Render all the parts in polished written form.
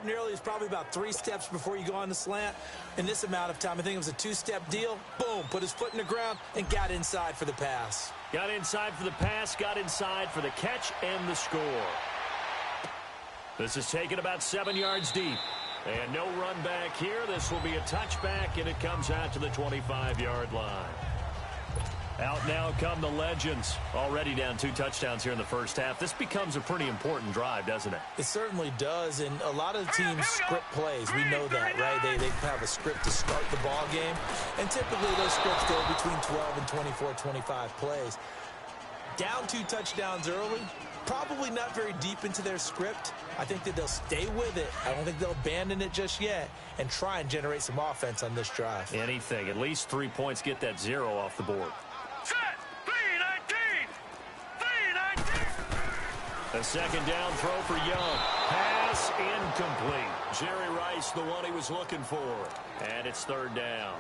starting early is probably about 3 steps before you go on the slant. In this amount of time, I think it was a 2-step deal. Boom, put his foot in the ground and got inside for the pass. Got inside for the pass, got inside for the catch and the score. This is taken about 7 yards deep. And no run back here. This will be a touchback, and it comes out to the 25-yard line. Out now come the Legends. Already down 2 touchdowns here in the first half. This becomes a pretty important drive, doesn't it? It certainly does, and a lot of the teams script plays. We know that, right? They have a script to start the ball game, and typically those scripts go between 12 and 24, 25 plays. Down 2 touchdowns early, probably not very deep into their script. I think that they'll stay with it. I don't think they'll abandon it just yet and try and generate some offense on this drive. Anything. At least 3 points, get that 0 off the board. A second down throw for Young. Pass incomplete. Jerry Rice, the one he was looking for. And it's 3rd down.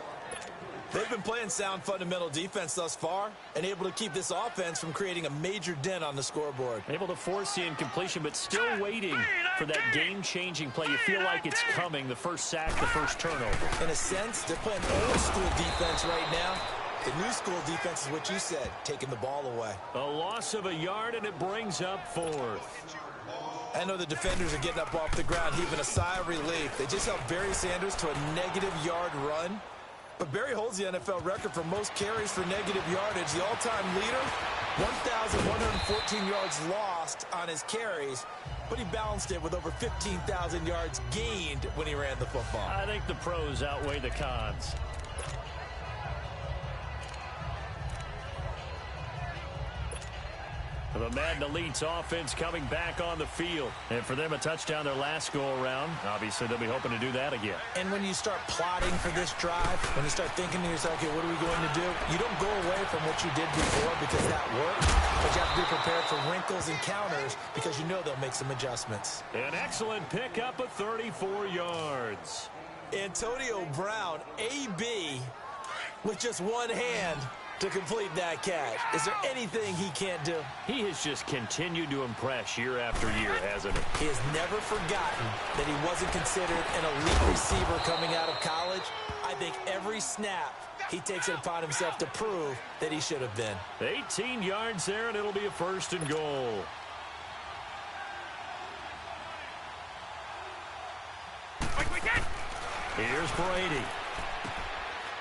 They've been playing sound fundamental defense thus far and able to keep this offense from creating a major dent on the scoreboard. Able to force the incompletion, but still waiting for that game-changing play. You feel like it's coming, the first sack, the first turnover. In a sense, they're playing old-school defense right now. The new school defense is what you said, taking the ball away. A loss of a yard, and it brings up 4th. I know the defenders are getting up off the ground, heaving a sigh of relief. They just held Barry Sanders to a -yard run. But Barry holds the NFL record for most carries for negative yardage. The all-time leader, 1,114 yards lost on his carries. But he balanced it with over 15,000 yards gained when he ran the football. I think the pros outweigh the cons. The Madden Elite's offense coming back on the field. And for them, a touchdown their last go-around. Obviously, they'll be hoping to do that again. And when you start plotting for this drive, when you start thinking to yourself, okay, what are we going to do? You don't go away from what you did before because that worked. But you have to be prepared for wrinkles and counters because you know they'll make some adjustments. An excellent pickup of 34 yards. Antonio Brown, AB, with just one hand to complete that catch. Is there anything he can't do? He has just continued to impress year after year, hasn't he? He has never forgotten that he wasn't considered an elite receiver coming out of college. I think every snap he takes it upon himself to prove that he should have been. 18 yards there, and it'll be a 1st and goal. Here's Brady.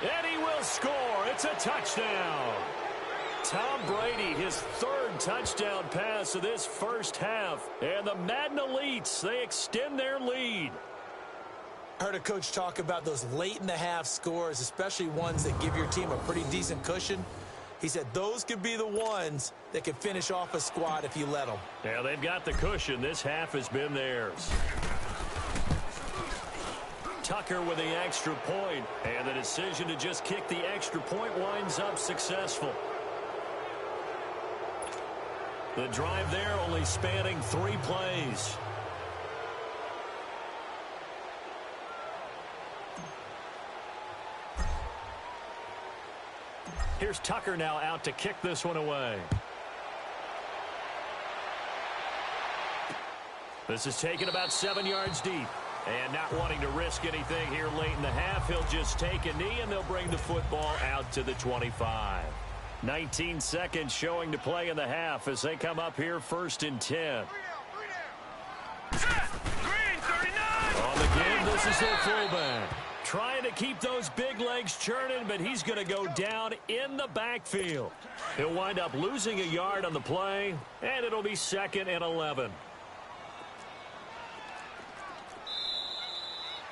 And he will score. It's a touchdown. Tom Brady, his 3rd touchdown pass of this first half. And the Madden Elites, they extend their lead. I heard a coach talk about those late-in-the-half scores, especially ones that give your team a pretty decent cushion. He said those could be the ones that can finish off a squad if you let them. Yeah, they've got the cushion. This half has been theirs. Tucker with the extra point, and the decision to just kick the extra point winds up successful. The drive there only spanning 3 plays. Here's Tucker now out to kick this one away. This is taken about 7 yards deep. And not wanting to risk anything here late in the half, he'll just take a knee, and they'll bring the football out to the 25. 19 seconds showing to play in the half as they come up here 1st and 10. On the game, this is their fullback. Trying to keep those big legs churning, but he's going to go down in the backfield. He'll wind up losing a yard on the play, and it'll be 2nd and 11.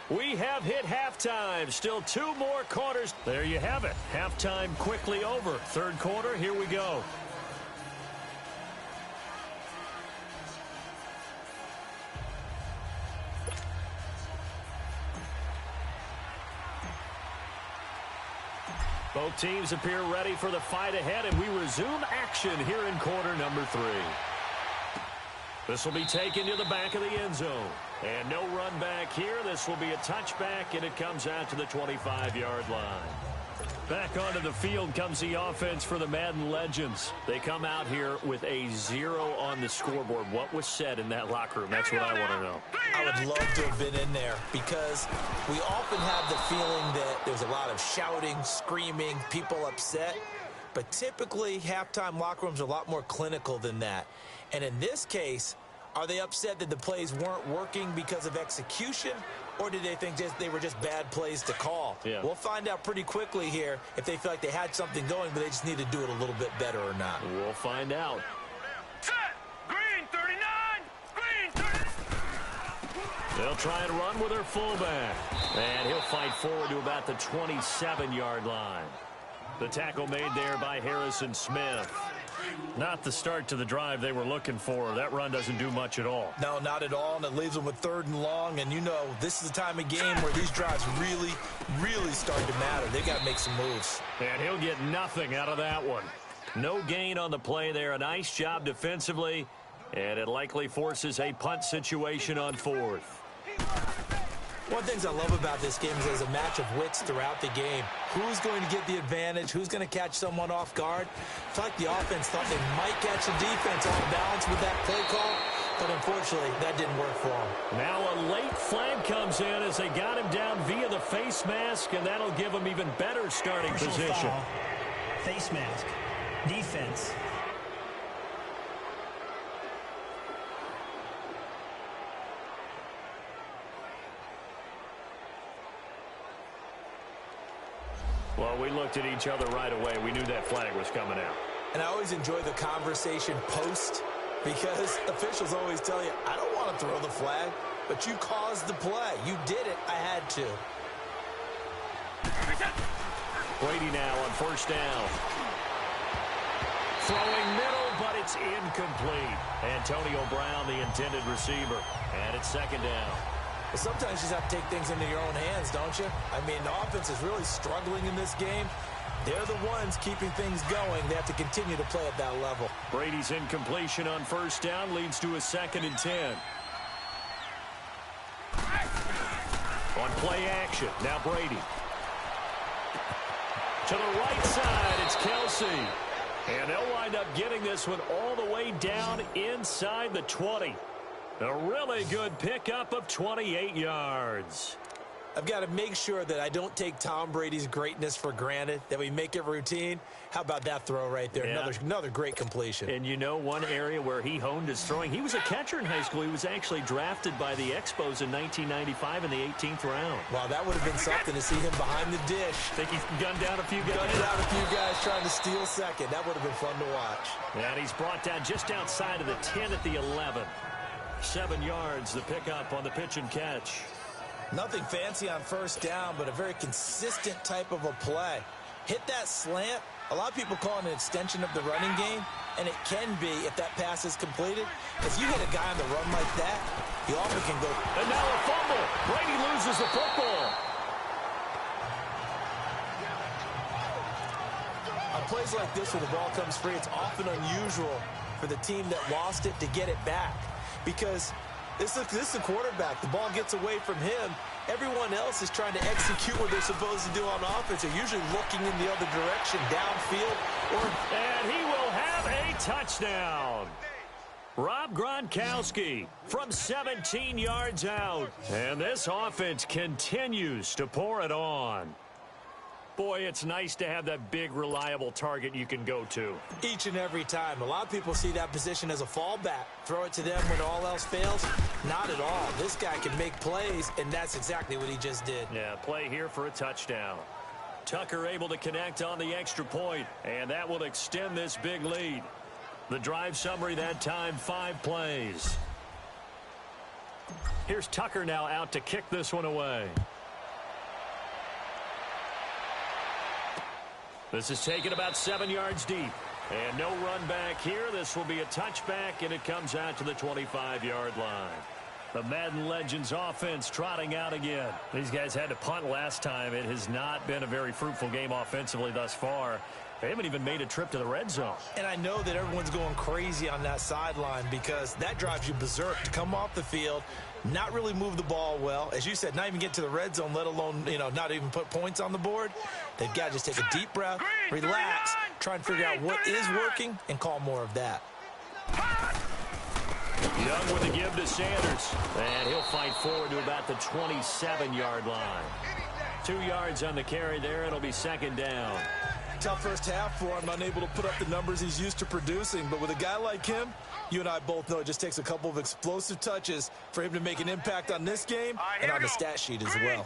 We have hit halftime. Still 2 more quarters. There you have it. Halftime quickly over. 3rd quarter, here we go. Both teams appear ready for the fight ahead, and we resume action here in quarter number 3. This will be taken to the back of the end zone. And no run back here. This will be a touchback, and it comes out to the 25-yard line. Back onto the field comes the offense for the Madden Legends. They come out here with a 0 on the scoreboard. What was said in that locker room? That's what I want to know. I would love to have been in there because we often have the feeling that there's a lot of shouting, screaming, people upset. But typically, halftime locker rooms are a lot more clinical than that. And in this case, are they upset that the plays weren't working because of execution, or did they think they were just bad plays to call? Yeah. We'll find out pretty quickly here if they feel like they had something going, but they just need to do it a little bit better or not. We'll find out. Set! Green 39! Green 30! They'll try and run with their fullback. And he'll fight forward to about the 27-yard line. The tackle made there by Harrison Smith. Not the start to the drive they were looking for. That run doesn't do much at all. No, not at all, and it leaves them with 3rd and long. And you know, this is the time of game where these drives really, really start to matter. They got to make some moves. And he'll get nothing out of that one. No gain on the play there. A nice job defensively, and it likely forces a punt situation on 4th. One of the things I love about this game is there's a match of wits throughout the game. Who's going to get the advantage? Who's going to catch someone off guard? I feel like the offense thought they might catch the defense off balance with that play call, but unfortunately, that didn't work for them. Now a late flag comes in as they got him down via the face mask, and that'll give him even better starting position. Foul. Face mask. Defense. Well, we looked at each other right away. We knew that flag was coming out. And I always enjoy the conversation post because officials always tell you, I don't want to throw the flag, but you caused the play. You did it. I had to. Brady now on 1st down. Throwing middle, but it's incomplete. Antonio Brown, the intended receiver. And it's 2nd down. But sometimes you just have to take things into your own hands, don't you? I mean, the offense is really struggling in this game. They're the ones keeping things going. They have to continue to play at that level. Brady's incompletion on 1st down leads to a 2nd and 10. On play action, now Brady. To the right side, it's Kelsey. And they'll wind up getting this one all the way down inside the 20. A really good pickup of 28 yards. I've got to make sure that I don't take Tom Brady's greatness for granted, that we make it routine. How about that throw right there? Yeah. Another great completion. And you know one area where he honed his throwing? He was a catcher in high school. He was actually drafted by the Expos in 1995 in the 18th round. Wow, that would have been something to see him behind the dish. Think he's gunned down a few guys? Gunned down a few guys trying to steal second. That would have been fun to watch. And he's brought down just outside of the 10 at the 11. 7 yards, the pickup on the pitch and catch. Nothing fancy on 1st down, but a very consistent type of a play. Hit that slant. A lot of people call it an extension of the running game, and it can be if that pass is completed. If you hit a guy on the run like that, he often can go. And now a fumble. Brady loses the football. On plays like this where the ball comes free, it's often unusual for the team that lost it to get it back. Because this is the quarterback. The ball gets away from him. Everyone else is trying to execute what they're supposed to do on offense. They're usually looking in the other direction, downfield. And he will have a touchdown. Rob Gronkowski from 17 yards out. And this offense continues to pour it on. Boy, it's nice to have that big, reliable target you can go to. Each and every time. A lot of people see that position as a fallback. Throw it to them when all else fails. Not at all. This guy can make plays, and that's exactly what he just did. Yeah, play here for a touchdown. Tucker able to connect on the extra point, and that will extend this big lead. The drive summary that time, 5 plays. Here's Tucker now out to kick this one away. This is taken about 7 yards deep. And no run back here. This will be a touchback, and it comes out to the 25-yard line. The Madden Legends offense trotting out again. These guys had to punt last time. It has not been a very fruitful game offensively thus far. They haven't even made a trip to the red zone. And I know that everyone's going crazy on that sideline because that drives you berserk to come off the field, not really move the ball well. As you said, not even get to the red zone, let alone, not even put points on the board. They've got to just take a deep breath, relax, try and figure out what is working, and call more of that. Young with the give to Sanders. And he'll fight forward to about the 27-yard line. 2 yards on the carry there. It'll be second down. Tough first half for him, unable to put up the numbers he's used to producing. But with a guy like him, you and I both know it just takes a couple of explosive touches for him to make an impact on this game and on the stat sheet as well.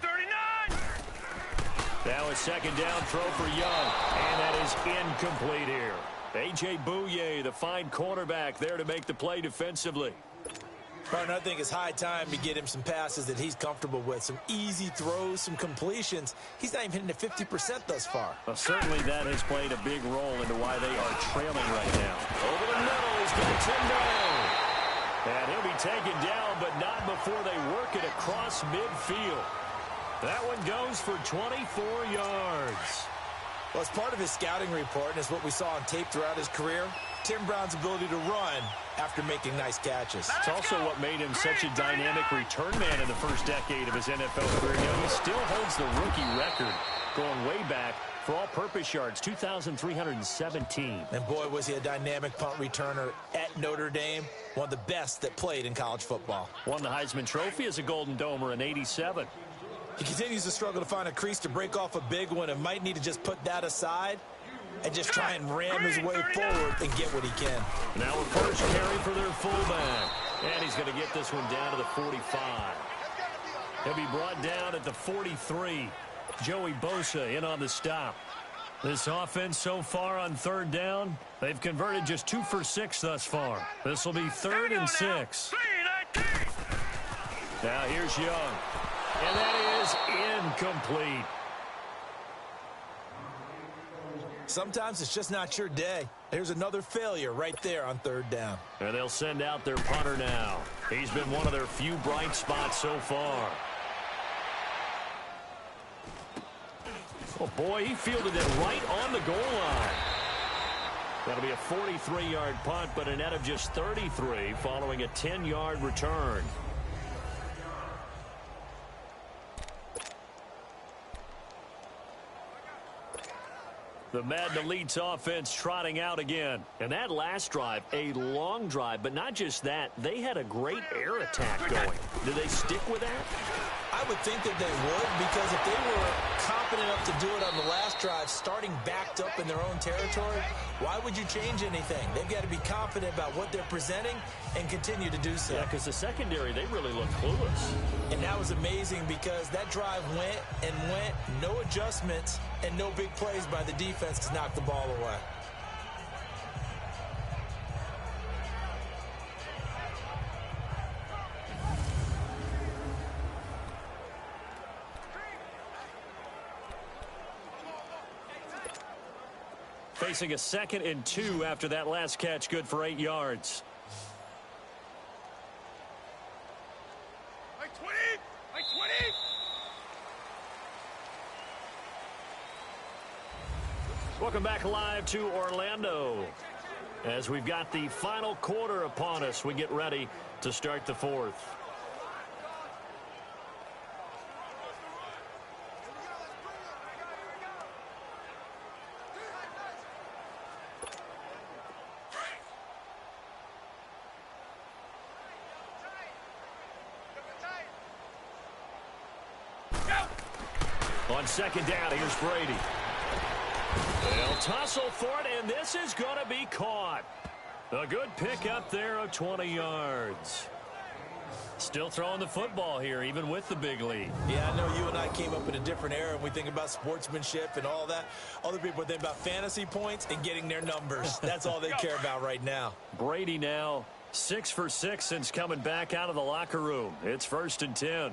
Now a second down throw for Young, and that is incomplete here. A.J. Bouye, the fine cornerback, there to make the play defensively. Partner, I think it's high time to get him some passes that he's comfortable with. Some easy throws, some completions. He's not even hitting at 50% thus far. Well, certainly that has played a big role into why they are trailing right now. Over the middle, he's got Tim down. And he'll be taken down, but not before they work it across midfield. That one goes for 24 yards. Well, it's part of his scouting report, and it's what we saw on tape throughout his career. Tim Brown's ability to run after making nice catches. It's also what made him such a dynamic return man in the first decade of his NFL career. He still holds the rookie record going way back for all-purpose yards, 2,317. And boy, was he a dynamic punt returner at Notre Dame. One of the best that played in college football. Won the Heisman Trophy as a Golden Domer in '87. He continues to struggle to find a crease to break off a big one and might need to just put that aside and just try and ram his way forward and get what he can. Now a first carry for their fullback. And he's going to get this one down to the 45. He'll be brought down at the 43. Joey Bosa in on the stop. This offense so far on third down, they've converted just 2 for 6 thus far. This will be 3rd and 6. Now here's Young. And that is incomplete. Sometimes it's just not your day. Here's another failure right there on third down. And they'll send out their punter now. He's been one of their few bright spots so far. Oh, boy, he fielded it right on the goal line. That'll be a 43-yard punt, but a net of just 33 following a 10-yard return. The Madden Elite's offense trotting out again. And that last drive, a long drive, but not just that. They had a great air attack going. Do they stick with that? I would think that they would, because if they were confident enough to do it on the last drive, starting backed up in their own territory, why would you change anything? They've got to be confident about what they're presenting and continue to do so. Yeah, because the secondary, they really look clueless. And that was amazing because that drive went and went, no adjustments and no big plays by the defense to knock the ball away. Facing a 2nd and 2 after that last catch, good for 8 yards. Like 20! Like 20! Welcome back live to Orlando. As we've got the final quarter upon us, we get ready to start the 4th. On 2nd down, here's Brady. They'll tussle for it, and this is going to be caught. A good pick up there of 20 yards. Still throwing the football here, even with the big lead. Yeah, I know you and I came up in a different era, and we think about sportsmanship and all that. Other people think about fantasy points and getting their numbers. That's all they care about right now. Brady now 6 for 6 since coming back out of the locker room. It's 1st and 10.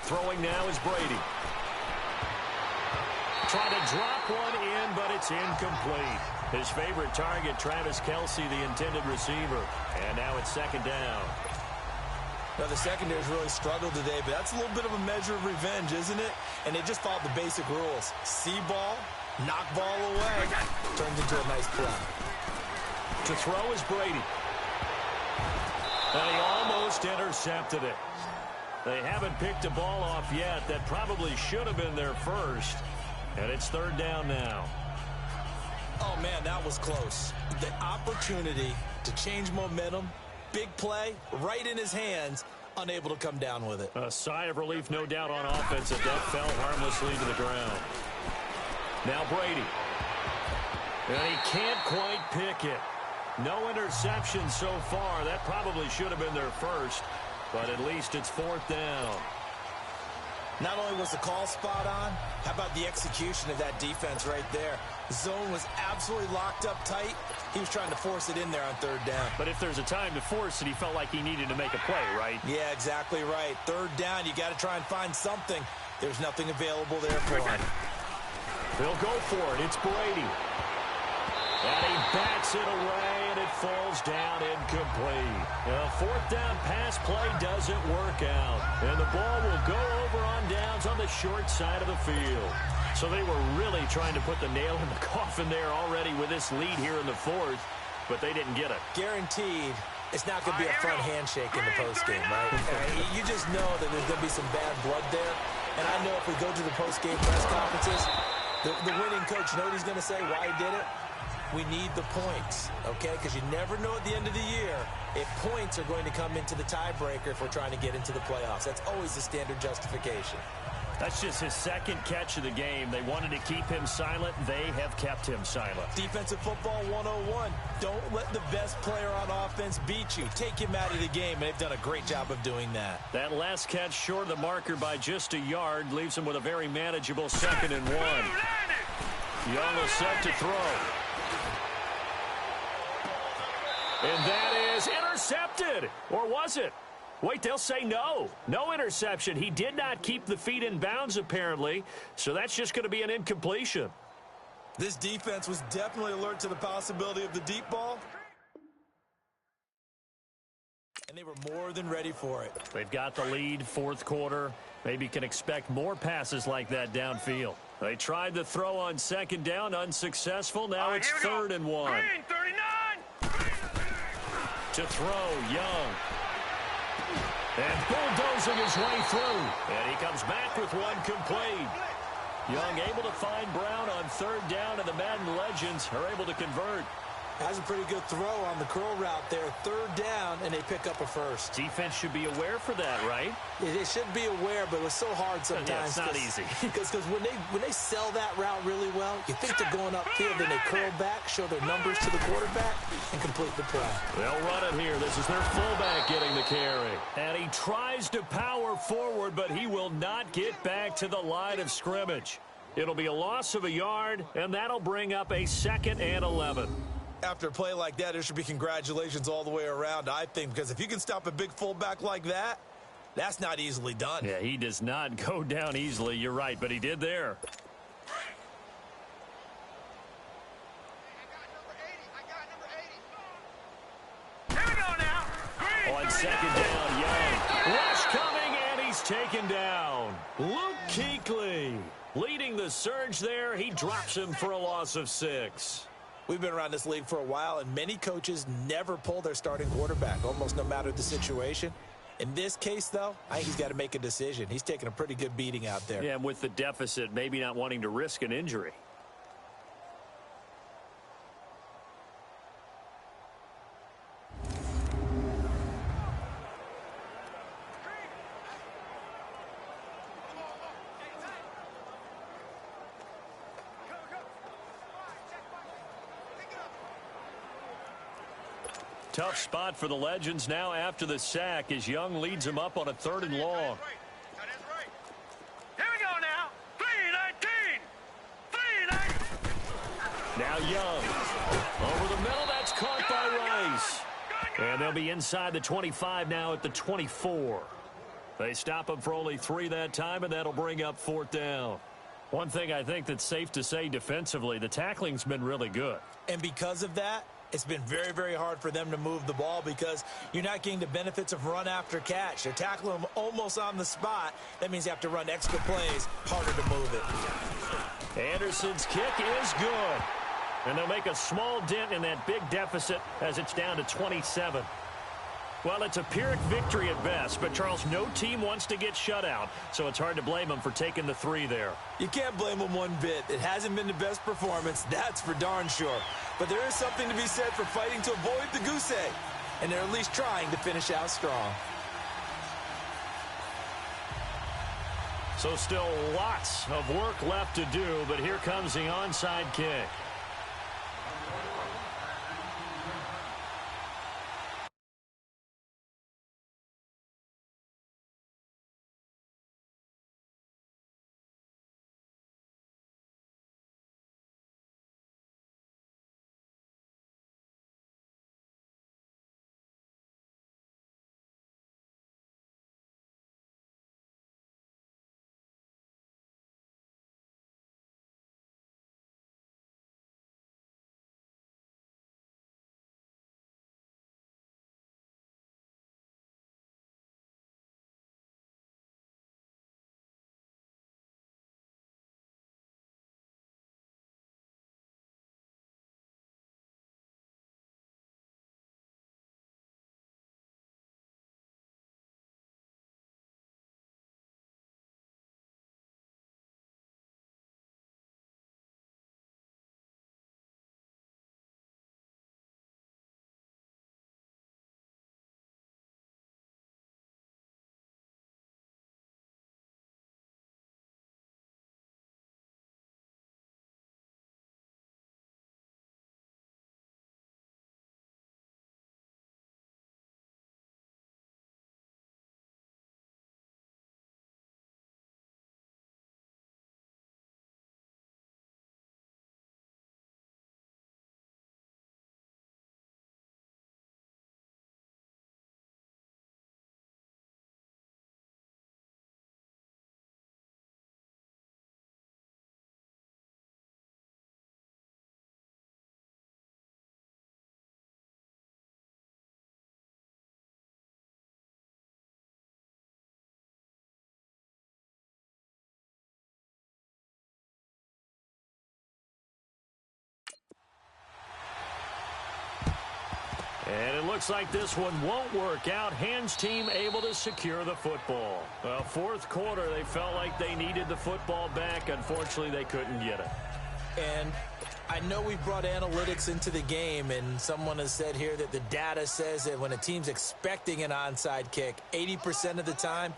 Throwing now is Brady. Trying to drop one in, but it's incomplete. His favorite target, Travis Kelce, the intended receiver. And now it's 2nd down. Now, the secondary's really struggled today, but that's a little bit of a measure of revenge, isn't it? And they just followed the basic rules. See ball, Knock ball away. Turns into a nice play. To throw is Brady. And he almost intercepted it. They haven't picked a ball off yet. That probably should have been their first. And it's third down now. Oh, man, that was close. The opportunity to change momentum, big play, right in his hands, unable to come down with it. A sigh of relief, no doubt, on offense, that fell harmlessly to the ground. Now Brady. And he can't quite pick it. No interception so far. That probably should have been their first, but at least it's fourth down. Not only was the call spot on, how about the execution of that defense right there? Zone was absolutely locked up tight. He was trying to force it in there on third down. But if there's a time to force it, he felt like he needed to make a play, right? Yeah, exactly right. Third down, you got to try and find something. There's nothing available there for him. They'll go for it. It's Brady. And he backs it away, and it falls down incomplete. A fourth down pass play doesn't work out. And the ball will go over on downs on the short side of the field. So they were really trying to put the nail in the coffin there already with this lead here in the fourth, but they didn't get it. Guaranteed, it's not going to be a front handshake in the postgame, right? You just know that there's going to be some bad blood there. And I know if we go to the postgame press conferences, the winning coach, you know what he's going to say, why he did it? We need the points, okay? Because you never know at the end of the year if points are going to come into the tiebreaker if we're trying to get into the playoffs. That's always the standard justification. That's just his second catch of the game. They wanted to keep him silent. They have kept him silent. Defensive football 101. Don't let the best player on offense beat you. Take him out of the game, and they've done a great job of doing that. That last catch short of the marker by just a yard leaves him with a very manageable 2nd and 1. Young is set to throw. And that is intercepted. Or was it? Wait, they'll say no. No interception. He did not keep the feet in bounds, apparently. So that's just going to be an incompletion. This defense was definitely alert to the possibility of the deep ball. And they were more than ready for it. They've got the lead, fourth quarter. Maybe can expect more passes like that downfield. They tried the throw on 2nd down, unsuccessful. Now it's 3rd and 1. Green 39. To throw, Young. And bulldozing his way through. And he comes back with one complete. Young able to find Brown on 3rd down, and the Madden legends are able to convert. That's a pretty good throw on the curl route there. 3rd down, and they pick up a first. Defense should be aware for that, right? They should be aware, but it was so hard sometimes. Yeah, it's not easy. Because when they sell that route really well, you think they're going upfield, then they curl back, show their numbers to the quarterback, and complete the play. They'll run it here. This is their fullback getting the carry. And he tries to power forward, but he will not get back to the line of scrimmage. It'll be a loss of a yard, and that'll bring up a 2nd and 11. After a play like that, there should be congratulations all the way around, I think, because if you can stop a big fullback like that, that's not easily done. Yeah, he does not go down easily. You're right, but he did there. Here we go now. Green On 39. 2nd down, Young. Rush coming, and he's taken down. Luke Kuechly leading the surge there. He drops him for a loss of 6. We've been around this league for a while, and many coaches never pull their starting quarterback, almost no matter the situation. In this case, though, I think he's got to make a decision. He's taking a pretty good beating out there. Yeah, and with the deficit, maybe not wanting to risk an injury. Tough spot for the Legends now after the sack as Young leads them up on a 3rd and long. Here we go now. 3-19. 3-19. Now Young. Over the middle, that's caught by Rice. And they'll be inside the 25 now at the 24. They stop him for only 3 that time, and that'll bring up 4th down. One thing I think that's safe to say defensively, the tackling's been really good. And because of that, it's been very, very hard for them to move the ball because you're not getting the benefits of run after catch. They're tackling them almost on the spot. That means you have to run extra plays, harder to move it. Anderson's kick is good. And they'll make a small dent in that big deficit as it's down to 27. Well, it's a Pyrrhic victory at best, but, Charles, no team wants to get shut out, so it's hard to blame them for taking the 3 there. You can't blame them one bit. It hasn't been the best performance, that's for darn sure. But there is something to be said for fighting to avoid the goose egg, and they're at least trying to finish out strong. So still lots of work left to do, but here comes the onside kick. And it looks like this one won't work out. Hands team able to secure the football. Well, fourth quarter, they felt like they needed the football back. Unfortunately, they couldn't get it. And I know we brought analytics into the game, and someone has said here that the data says that when a team's expecting an onside kick, 80% of the time,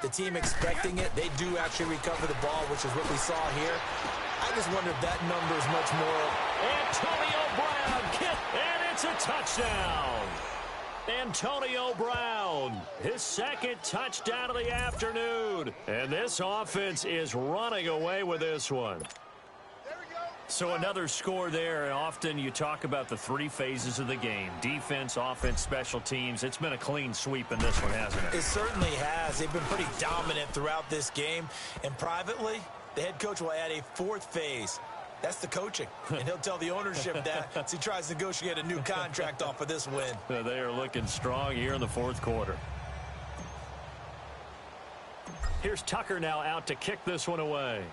the team expecting it, they do actually recover the ball, which is what we saw here. I just wonder if that number is much more. Antonio Brown kick, and it's a touchdown. Antonio Brown, his second touchdown of the afternoon. And this offense is running away with this one. So another score there, and often you talk about the 3 phases of the game. Defense, offense, special teams. It's been a clean sweep in this one, hasn't it? It certainly has. They've been pretty dominant throughout this game. And privately, the head coach will add a 4th phase. That's the coaching. And he'll tell the ownership that as he tries to negotiate a new contract off of this win. They are looking strong here in the fourth quarter. Here's Tucker now out to kick this one away.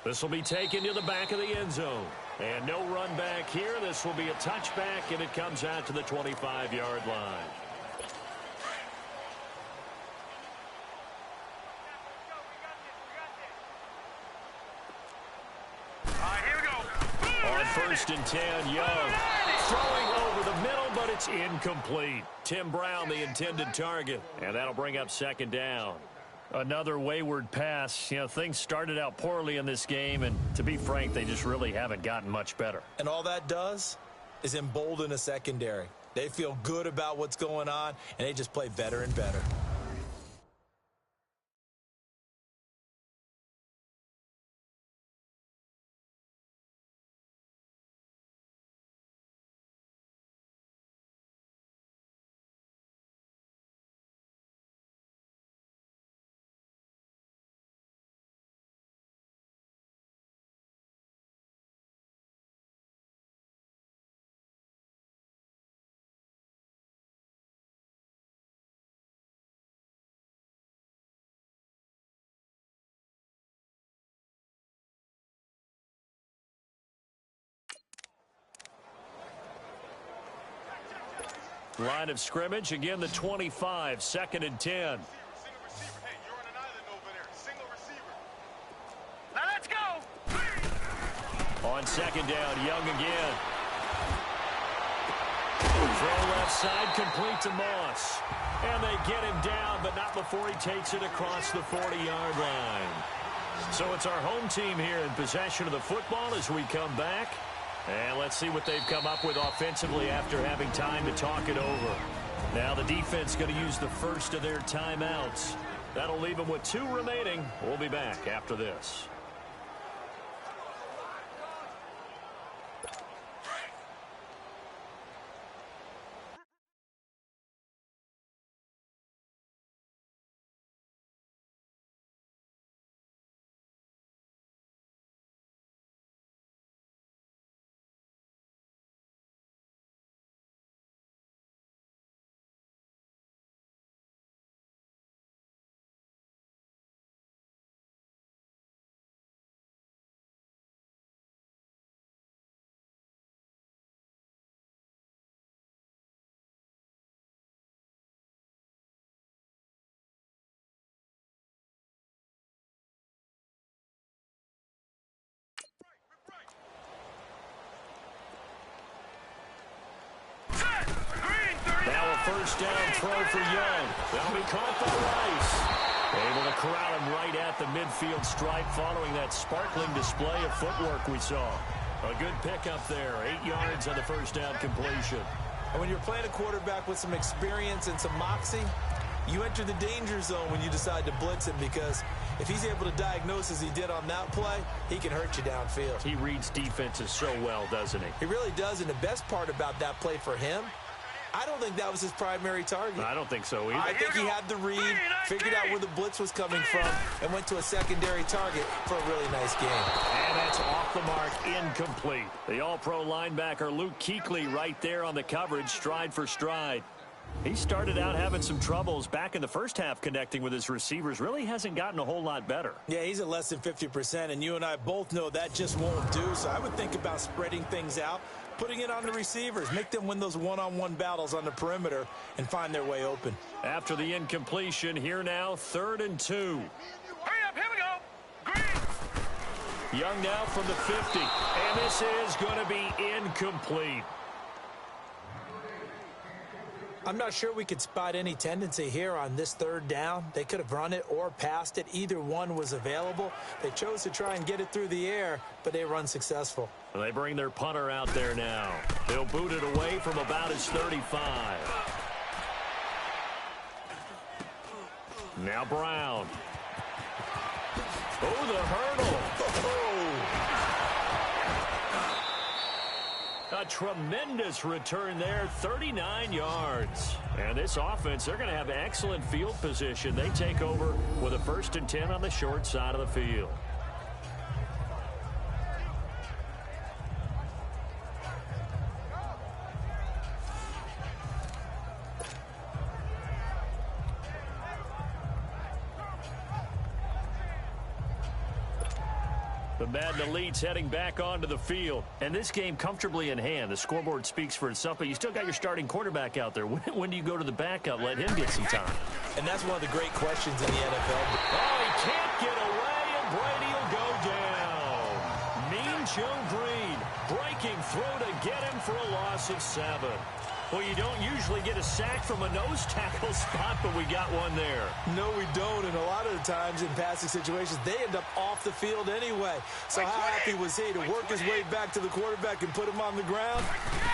This will be taken to the back of the end zone. And no run back here. This will be a touchback, and it comes out to the 25-yard line. On 1st and 10, Young throwing over the middle, but it's incomplete. Tim Brown, the intended target, and that'll bring up 2nd down. Another wayward pass. You know, things started out poorly in this game, and to be frank, they just really haven't gotten much better. And all that does is embolden a secondary. They feel good about what's going on, and they just play better and better. Line of scrimmage, again the 25, 2nd and 10. Now let's go. On 2nd down, Young again. Throw left side, complete to Moss. And they get him down, but not before he takes it across the 40-yard line. So it's our home team here in possession of the football as we come back. And let's see what they've come up with offensively after having time to talk it over. Now the defense going to use the first of their timeouts. That'll leave them with 2 remaining. We'll be back after this. Now a first down throw for Young. That'll be caught by Rice. Able to corral him right at the midfield stripe following that sparkling display of footwork we saw. A good pickup there. 8 yards on the first down completion. And when you're playing a quarterback with some experience and some moxie, you enter the danger zone when you decide to blitz him, because if he's able to diagnose as he did on that play, he can hurt you downfield. He reads defenses so well, doesn't he? He really does, and the best part about that play for him, I don't think that was his primary target. I don't think so either. I think he had the read, figured out where the blitz was coming from, and went to a secondary target for a really nice game. And that's off the mark, incomplete. The all-pro linebacker Luke Kuechly right there on the coverage, stride for stride. He started out having some troubles back in the first half connecting with his receivers. Really hasn't gotten a whole lot better. Yeah, he's at less than 50%, and you and I both know that just won't do. So I would think about spreading things out, putting it on the receivers, make them win those one-on-one battles on the perimeter and find their way open. After the incompletion, here now, 3rd and 2. Hurry up, here we go. Green. Young now from the 50, and this is going to be incomplete. I'm not sure we could spot any tendency here on this 3rd down. They could have run it or passed it. Either one was available. They chose to try and get it through the air, but they were unsuccessful. And they bring their punter out there now. They'll boot it away from about his 35. Now Brown. Oh, the hurdle. A tremendous return there, 39 yards. And this offense, they're going to have excellent field position. They take over with a 1st and 10 on the short side of the field. The Madden Elite's heading back onto the field. And this game comfortably in hand. The scoreboard speaks for itself, but you still got your starting quarterback out there. When do you go to the backup? Let him get some time. And that's one of the great questions in the NFL. Oh, he can't get away, and Brady will go down. Mean Joe Green breaking through to get him for a loss of 7. Well, you don't usually get a sack from a nose tackle spot, but we got one there. No, we don't, and a lot of the times in passing situations, they end up off the field anyway. So how happy was he to work his way back to the quarterback and put him on the ground?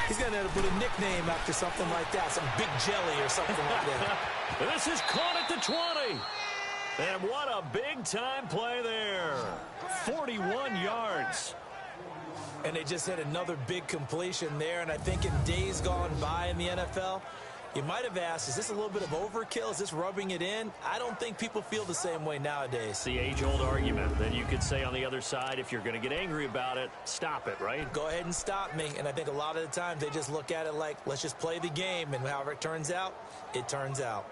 He's going to end up with a nickname after something like that, some Big Jelly or something like that. This is caught at the 20. And what a big-time play there. 41 yards. And they just hit another big completion there. And I think in days gone by in the NFL, you might have asked, is this a little bit of overkill? Is this rubbing it in? I don't think people feel the same way nowadays. The age-old argument that you could say on the other side, if you're going to get angry about it, stop it, right? Go ahead and stop me. And I think a lot of the times they just look at it like, let's just play the game. And however it turns out, it turns out.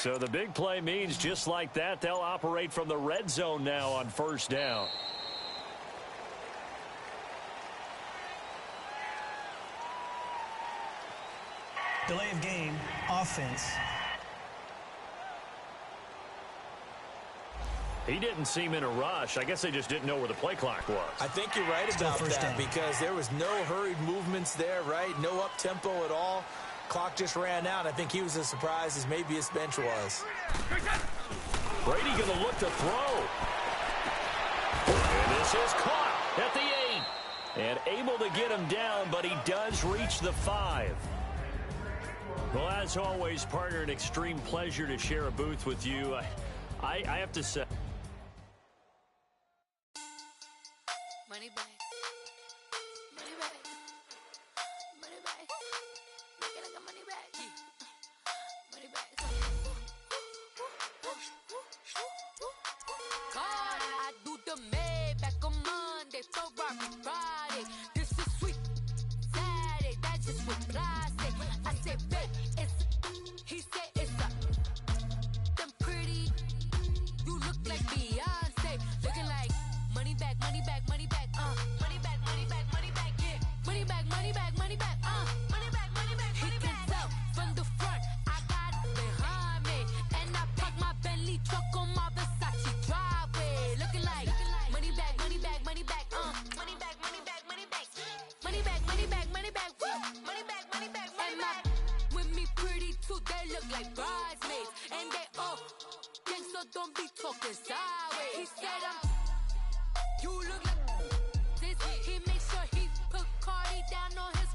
So the big play means just like that, they'll operate from the red zone now on first down. Delay of game, offense. He didn't seem in a rush. I guess they just didn't know where the play clock was. I think you're right about that because there was no hurried movements there, right? No up-tempo at all. Clock just ran out. I think he was as surprised as maybe his bench was. Brady going to look to throw. And this is caught at the 8. And able to get him down, but he does reach the 5. Well, as always, partner, an extreme pleasure to share a booth with you. I have to say... Money back. Money back. Money back. Make it like a money back. Money back. God, I do the Maybach on Monday, Ferrari Friday. This is sweet Saturday, that's just what I say. I say, babe, it's he said it's a them pretty. You look like Beyonce, looking like money back, money back, money back, money back, money back, money back, yeah, money back, money back, money back, money back, money back. He can tell from the front, I got it behind me, and I park my Bentley truck on my Versace driveway, looking like money back, money back, money back, money back, money back, money back, money back, money back, money back, money back, money back, money back. With me pretty too, they look like bridesmaids, and they all gang, so don't be talking sideways. He said you look like this. He makes sure he put Cardi down on his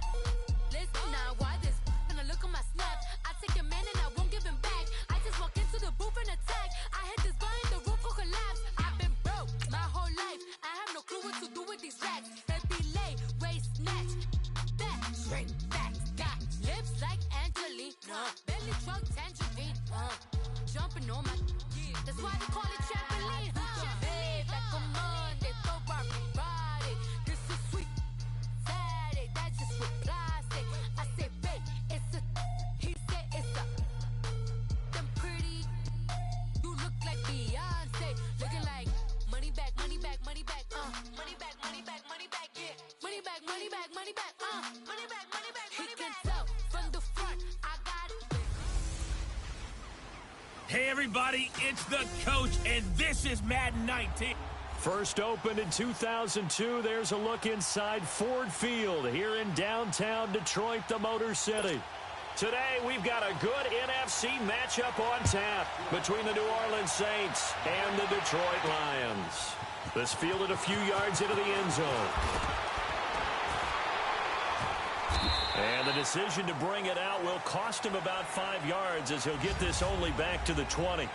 list. Now why this? And I look at my snap. I take a man and I won't give him back. I just walk into the booth and attack. I hit this button, the roof will collapse. I've been broke my whole life. I have no clue what to do with these racks. They be late, waist snatch, back, straight back. Got lips like Angelina, belly truck tangerine, jumping on my. That's why they call it trampoline. Babe, like a Monday, Ferrari Friday. This is sweet Saturday, that's just what I say. I say, babe, it's a. He said it's a. Them pretty. You look like Beyonce, looking like money back, money back, money back, money back, money back, money back, yeah, money back, money back, money back, money back, money back. He can tell from the front, I got it. Hey, everybody, it's the coach, and this is Madden 19. First opened in 2002. There's a look inside Ford Field here in downtown Detroit, the Motor City. Today, we've got a good NFC matchup on tap between the New Orleans Saints and the Detroit Lions. This fielded a few yards into the end zone. And the decision to bring it out will cost him about 5 yards as he'll get this only back to the 20.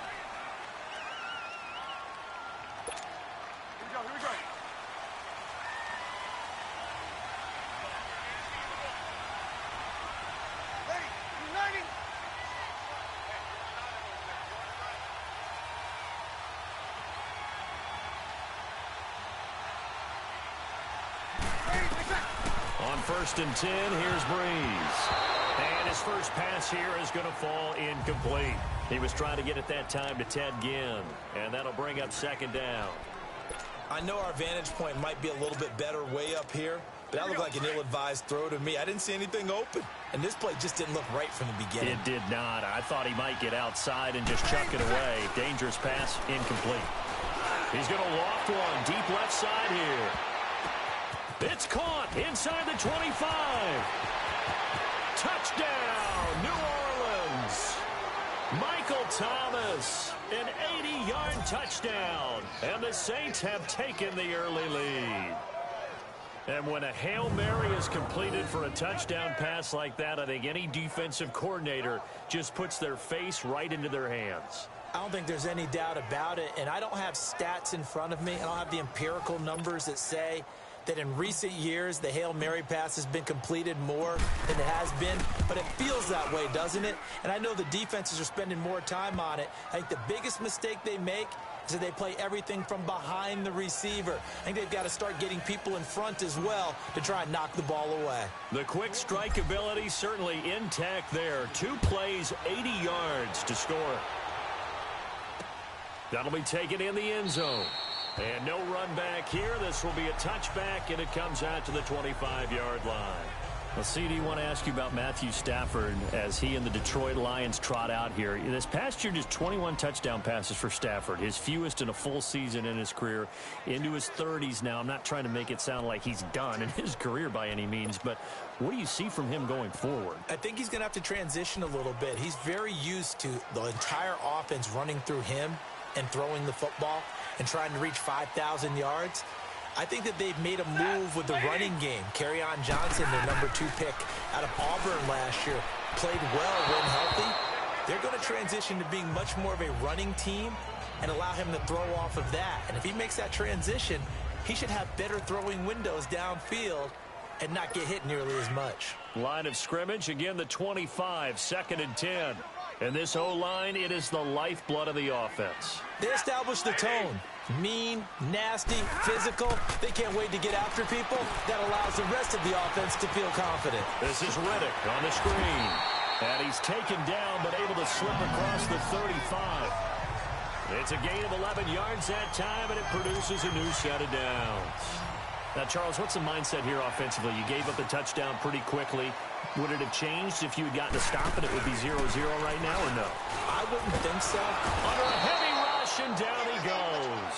First and 10, here's Breeze. And his first pass here is going to fall incomplete. He was trying to get it that time to Ted Ginn, and that'll bring up second down. I know our vantage point might be a little bit better way up here, but that looked like an ill-advised throw to me. I didn't see anything open, and this play just didn't look right from the beginning. It did not. I thought he might get outside and just chuck it away. Dangerous pass, incomplete. He's going to loft one deep left side here. It's caught inside the 25. Touchdown, New Orleans. Michael Thomas, an 80-yard touchdown. And the Saints have taken the early lead. And when a Hail Mary is completed for a touchdown pass like that, I think any defensive coordinator just puts their face right into their hands. I don't think there's any doubt about it, and I don't have stats in front of me. I don't have the empirical numbers that say that in recent years the Hail Mary pass has been completed more than it has been, but it feels that way, doesn't it? And I know the defenses are spending more time on it. I think the biggest mistake they make So they play everything from behind the receiver. I think they've got to start getting people in front as well to try and knock the ball away. The quick strike ability certainly intact there. 2 plays, 80 yards to score. That'll be taken in the end zone. And no run back here. This will be a touchback, and it comes out to the 25-yard line. Well, CD, I want to ask you about Matthew Stafford as he and the Detroit Lions trot out here. This past year, just 21 touchdown passes for Stafford, his fewest in a full season in his career, into his 30s now. I'm not trying to make it sound like he's done in his career by any means, but what do you see from him going forward? I think he's going to have to transition a little bit. He's very used to the entire offense running through him and throwing the football and trying to reach 5,000 yards. I think that they've made a move with the running game. Kerryon Johnson, their #2 pick out of Auburn last year, played well when healthy. They're going to transition to being much more of a running team and allow him to throw off of that. And if he makes that transition, he should have better throwing windows downfield and not get hit nearly as much. Line of scrimmage, again the 25, 2nd and 10. And this O-line, it is the lifeblood of the offense. They established the tone. Mean, nasty, physical. They can't wait to get after people. That allows the rest of the offense to feel confident. This is Riddick on the screen. And he's taken down, but able to slip across the 35. It's a gain of 11 yards that time, and it produces a new set of downs. Now, Charles, what's the mindset here offensively? You gave up a touchdown pretty quickly. Would it have changed if you had gotten a stop and it would be 0-0 right now, or no? I wouldn't think so. Under a heavy rush, and down he goes.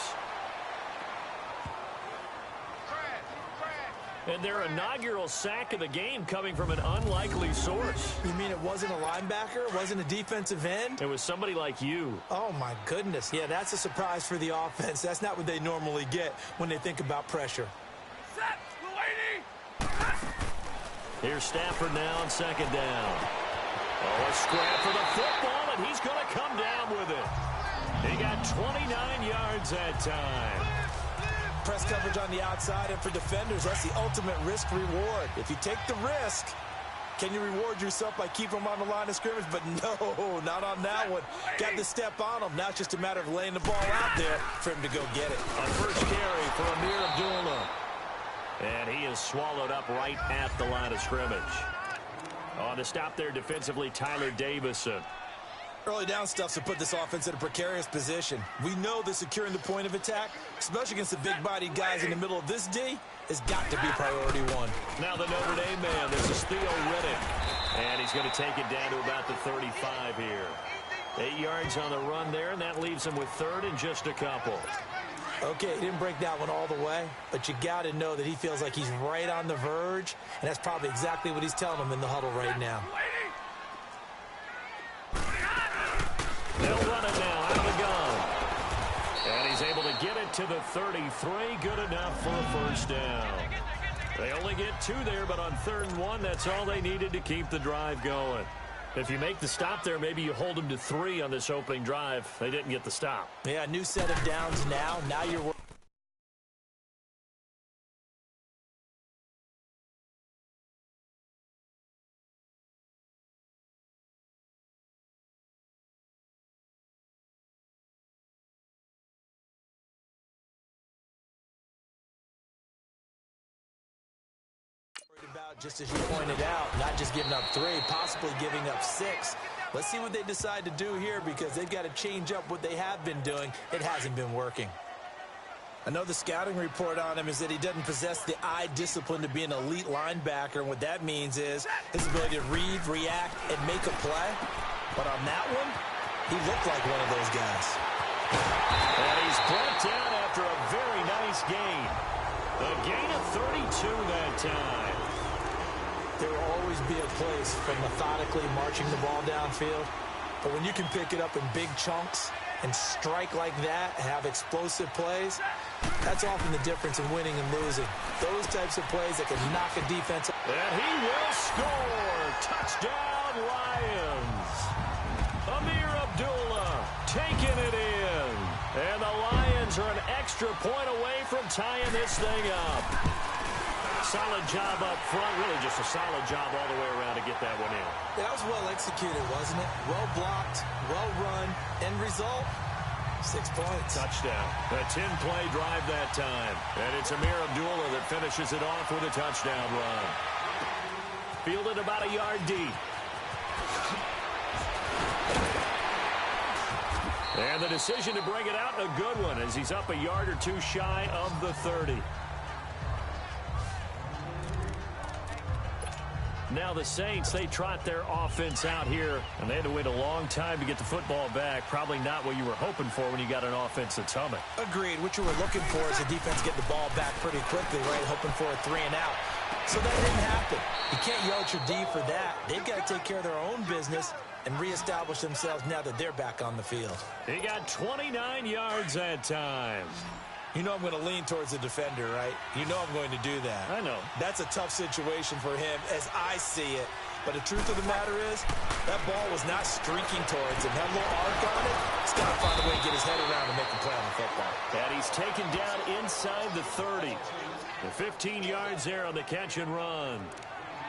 And their inaugural sack of the game coming from an unlikely source. You mean it wasn't a linebacker? It wasn't a defensive end? It was somebody like you. Oh, my goodness. Yeah, that's a surprise for the offense. That's not what they normally get when they think about pressure. Here's Stafford now on 2nd down. Oh, a scrap for the football, and he's going to come down with it. He got 29 yards that time. Press coverage on the outside, and for defenders, that's the ultimate risk-reward. If you take the risk, can you reward yourself by keeping them on the line of scrimmage? But no, not on that one. Got to step on them. Now it's just a matter of laying the ball out there for him to go get it. A first carry for Amir Abdullah. And he is swallowed up right at the line of scrimmage. On the stop there defensively, Tyler Davison. Early down stuff to put this offense in a precarious position. We know that securing the point of attack, especially against the big-bodied guys in the middle of this D, has got to be priority one. Now the Notre Dame man, this is Theo Riddick. And he's going to take it down to about the 35 here. 8 yards on the run there, and that leaves him with 3rd and just a couple. Okay, he didn't break that one all the way, but you got to know that he feels like he's right on the verge, and that's probably exactly what he's telling them in the huddle right now. They'll run it now out of the gun. And he's able to get it to the 33. Good enough for a first down. They only get 2 there, but on 3rd and 1, that's all they needed to keep the drive going. If you make the stop there, maybe you hold them to 3 on this opening drive. They didn't get the stop. Yeah, new set of downs now. Now you're worried about, just as you pointed out, not just giving up 3, possibly giving up 6. Let's see what they decide to do here, because they've got to change up what they have been doing. It hasn't been working. I know the scouting report on him is that he doesn't possess the eye discipline to be an elite linebacker, and what that means is his ability to read, react, and make a play. But on that one, he looked like one of those guys. And he's brought down after a very nice gain. A gain of 32 that time. There will always be a place for methodically marching the ball downfield. But when you can pick it up in big chunks and strike like that and have explosive plays, that's often the difference in winning and losing. Those types of plays that can knock a defense. And he will score. Touchdown, Lions. Amir Abdullah taking it in. And the Lions are an extra point away from tying this thing up. Solid job up front, really just a solid job all the way around to get that one in. That was well executed, wasn't it? Well blocked, well run. End result, 6 points. Touchdown. A 10-play drive that time. And it's Amir Abdullah that finishes it off with a touchdown run. Fielded about a yard deep. And the decision to bring it out, a good one, as he's up a yard or two shy of the 30. Now the Saints, they trot their offense out here, and they had to wait a long time to get the football back. Probably not what you were hoping for when you got an offense that's humming. Agreed. What you were looking for is a defense getting the ball back pretty quickly, right? Hoping for a 3 and out. So that didn't happen. You can't yell at your D for that. They've got to take care of their own business and reestablish themselves now that they're back on the field. He got 29 yards that time. You know I'm going to lean towards the defender, right? You know I'm going to do that. I know. That's a tough situation for him as I see it. But the truth of the matter is, that ball was not streaking towards him. That little arc on it, he's got to find a way to get his head around and make a play on the football. And he's taken down inside the 30. The 15 yards there on the catch and run.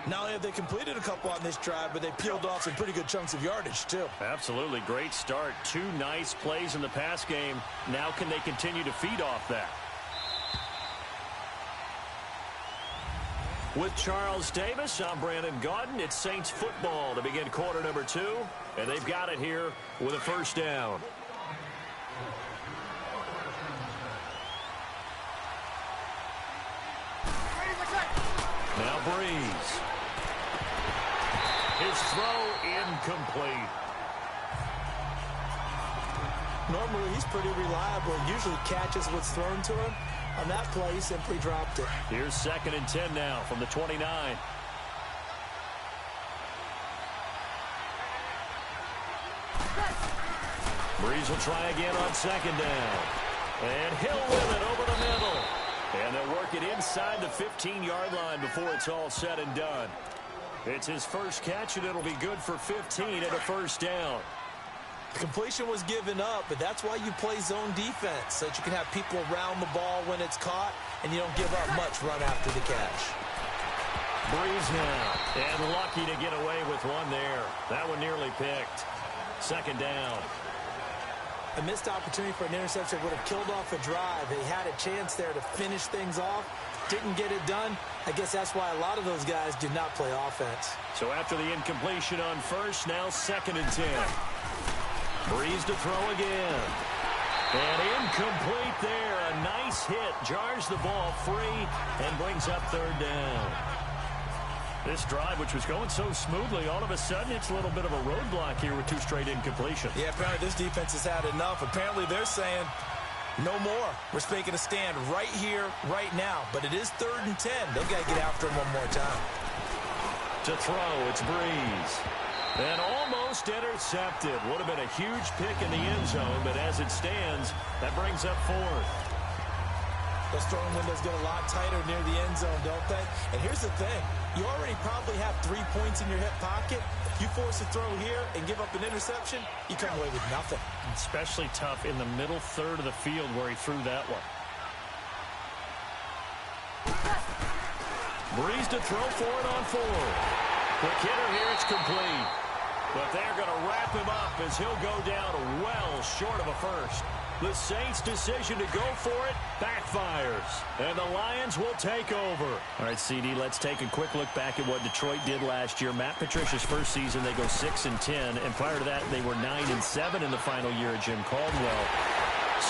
Not only have they completed a couple on this drive, but they peeled off some pretty good chunks of yardage, too. Absolutely. Great start. 2 nice plays in the pass game. Now can they continue to feed off that? With Charles Davis, I'm Brandon Gaudin. It's Saints football to begin quarter number 2. And they've got it here with a first down. Now Breeze. His throw incomplete. Normally, he's pretty reliable. Usually catches what's thrown to him. On that play, he simply dropped it. Here's 2nd and 10 now from the 29. Breeze will try again on 2nd down. And he'll win it over the middle. And they'll work it inside the 15-yard line before it's all said and done. It's his first catch, and it'll be good for 15 and a first down. The completion was given up, but that's why you play zone defense, so that you can have people around the ball when it's caught, and you don't give up much run after the catch. Breeze now, and lucky to get away with one there. That one nearly picked. 2nd down. A missed opportunity for an interception would have killed off a drive. They had a chance there to finish things off. Didn't get it done. I guess that's why a lot of those guys do not play offense. So after the incompletion on first, now 2nd and 10. Breeze to throw again. And incomplete there. A nice hit. Jars the ball free and brings up 3rd down. This drive, which was going so smoothly, all of a sudden it's a little bit of a roadblock here with 2 straight incompletions. Yeah, apparently this defense has had enough. Apparently they're saying, no more. We're making a stand right here, right now. But it is 3rd and 10. They've got to get after him one more time. To throw, it's Breeze. And almost intercepted. Would have been a huge pick in the end zone, but as it stands, that brings up 4th. Those throwing windows get a lot tighter near the end zone, don't they? And here's the thing. You already probably have 3 points in your hip pocket. You force a throw here and give up an interception, you come away with nothing. Especially tough in the middle third of the field where he threw that one. Breeze to throw for it on 4th. Quick hitter here, it's complete. But they're going to wrap him up as he'll go down well short of a first. The Saints' decision to go for it backfires. And the Lions will take over. All right, CD, let's take a quick look back at what Detroit did last year. Matt Patricia's first season, they go 6 and 10. And prior to that, they were 9 and 7 in the final year of Jim Caldwell.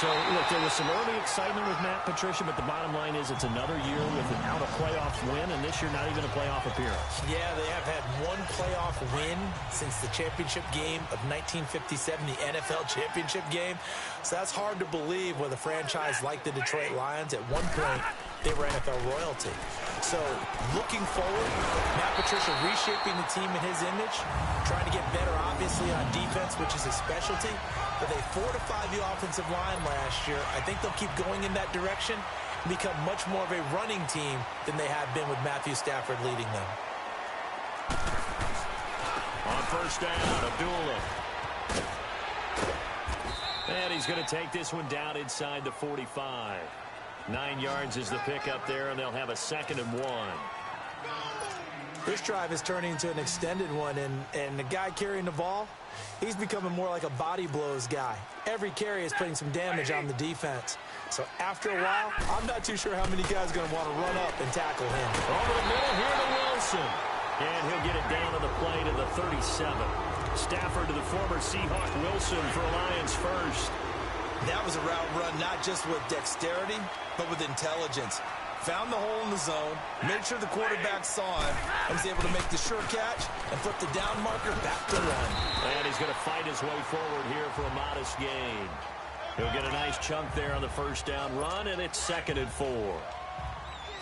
So, look, there was some early excitement with Matt Patricia, but the bottom line is it's another year without a playoff win, and this year not even a playoff appearance. Yeah, they have had 1 playoff win since the championship game of 1957, the NFL championship game. So that's hard to believe with a franchise like the Detroit Lions. At one point, they were NFL royalty. So looking forward, Matt Patricia reshaping the team in his image, trying to get better, obviously, on defense, which is his specialty. But they fortified the offensive line last year. I think they'll keep going in that direction and become much more of a running team than they have been with Matthew Stafford leading them. On first down, Abdullah. And he's going to take this one down inside the 45. 9 yards is the pickup there, and they'll have a 2nd and 1. This drive is turning into an extended one, and the guy carrying the ball, he's becoming more like a body blows guy. Every carry is putting some damage on the defense. So after a while, I'm not too sure how many guys are going to want to run up and tackle him. Over the middle here to Wilson. And he'll get it down to the play to the 37. Stafford to the former Seahawk Wilson for Lions first. That was a route run not just with dexterity, but with intelligence. Found the hole in the zone, made sure the quarterback saw him, and was able to make the sure catch and flip the down marker back to run. And he's going to fight his way forward here for a modest gain. He'll get a nice chunk there on the first down run, and it's 2nd and 4.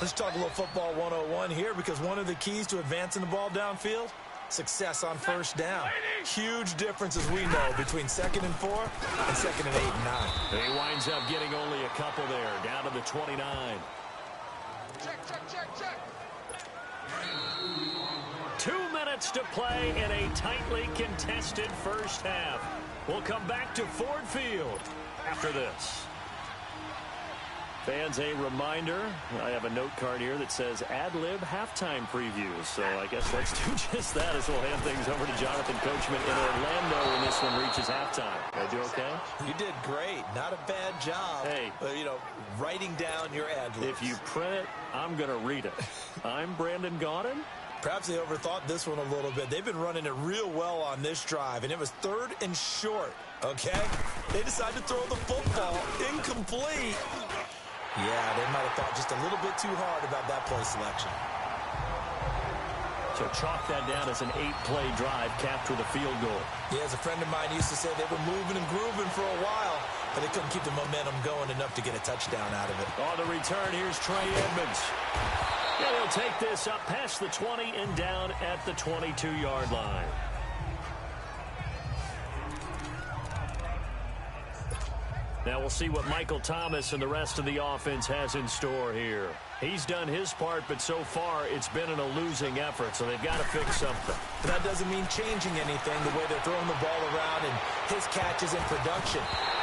Let's talk a little football 101 here, because one of the keys to advancing the ball downfield, success on first down. Huge difference, as we know, between 2nd and 4 and 2nd and 8 and 9. And he winds up getting only a couple there, down to the 29. Check. 2 minutes to play in a tightly contested first half. We'll come back to Ford Field after this. Fans, a reminder, I have a note card here that says ad-lib halftime preview. So I guess let's do just that as we'll hand things over to Jonathan Coachman in Orlando when this one reaches halftime. Did I do okay? You did great. Not a bad job. Hey. Writing down your ad-libs. If you print it, I'm going to read it. I'm Brandon Gaudin. Perhaps they overthought this one a little bit. They've been running it real well on this drive, and it was 3rd and short, okay? They decided to throw the football incomplete. Yeah, they might have thought just a little bit too hard about that play selection. So chalk that down as an 8-play drive capped with a field goal. Yeah, as a friend of mine used to say, they were moving and grooving for a while, but they couldn't keep the momentum going enough to get a touchdown out of it. On the return, here's Trey Edmonds. And he'll take this up past the 20 and down at the 22-yard line. Now we'll see what Michael Thomas and the rest of the offense has in store here. He's done his part, but so far it's been in a losing effort, so they've got to fix something. But that doesn't mean changing anything, the way they're throwing the ball around and his catches in production.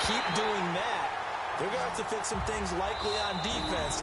Keep doing that. They're going to have to fix some things likely on defense.